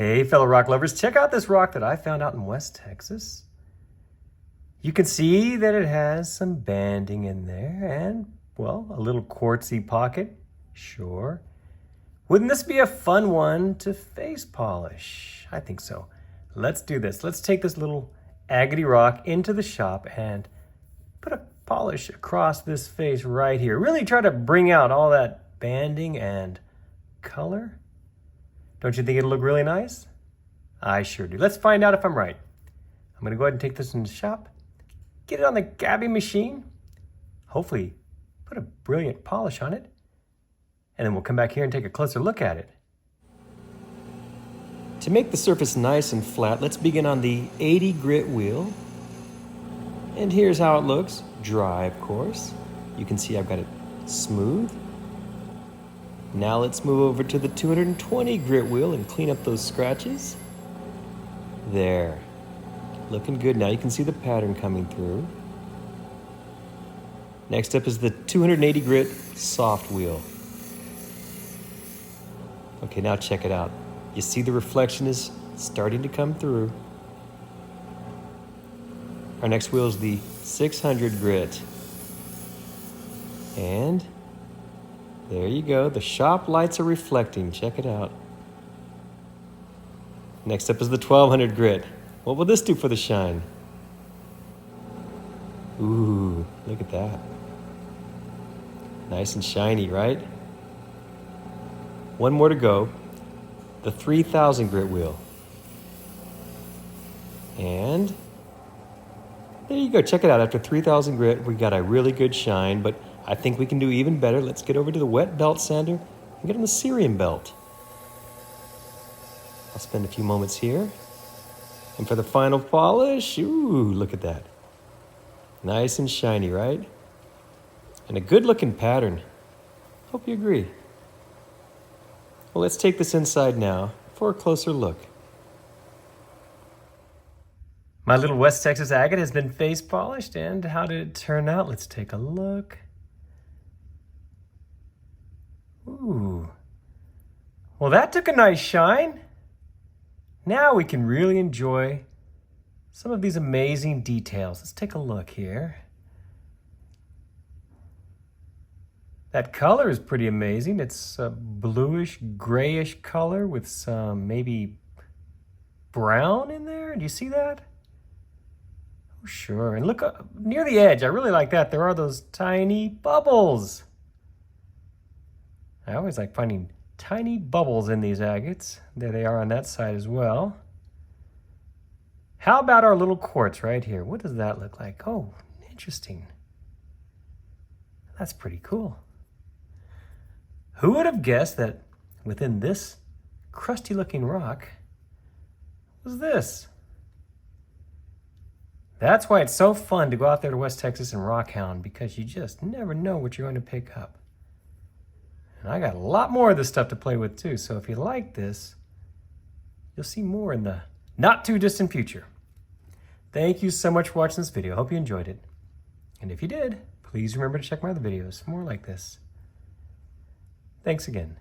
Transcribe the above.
Hey, fellow rock lovers, check out this rock that I found out in West Texas. You can see that it has some banding in there and, well, a little quartzy pocket. Sure. Wouldn't this be a fun one to face polish? I think so. Let's do this. Let's take this little agate rock into the shop and put a polish across this face right here. Really try to bring out all that banding and color. Don't you think it'll look really nice? I sure do. Let's find out if I'm right. I'm going to go ahead and take this in the shop, get it on the gabbing machine, hopefully put a brilliant polish on it, and then we'll come back here and take a closer look at it. To make the surface nice and flat, let's begin on the 80 grit wheel. And here's how it looks. Dry, of course. You can see I've got it smooth. Now let's move over to the 220 grit wheel and clean up those scratches. There. Looking good. Now you can see the pattern coming through. Next up is the 280 grit soft wheel. Okay, now check it out. You see the reflection is starting to come through. Our next wheel is the 600 grit. And there you go. The shop lights are reflecting. Check it out. Next up is the 1200 grit. What will this do for the shine? Ooh, look at that. Nice and shiny, right? One more to go. The 3000 grit wheel. And there you go. Check it out. After 3000 grit, we got a really good shine, but I think we can do even better. Let's get over to the wet belt sander and get on the cerium belt. I'll spend a few moments here. And for the final polish, ooh, look at that. Nice and shiny, right? And a good looking pattern. Hope you agree. Well, let's take this inside now for a closer look. My little West Texas agate has been face polished, and how did it turn out? Let's take a look. Ooh. Well, that took a nice shine. Now we can really enjoy some of these amazing details. Let's take a look here. That color is pretty amazing. It's a bluish, grayish color with some maybe brown in there. Do you see that? Oh, sure. And look near the edge. I really like that. There are those tiny bubbles. I always like finding tiny bubbles in these agates. There they are on that side as well. How about our little quartz right here? What does that look like? Oh, interesting. That's pretty cool. Who would have guessed that within this crusty looking rock was this? That's why it's so fun to go out there to West Texas and rock hound, because you just never know what you're going to pick up. And I got a lot more of this stuff to play with too, so if you like this, you'll see more in the not too distant future. Thank you so much for watching this video. I hope you enjoyed it. And if you did, please remember to check my other videos for more like this. Thanks again.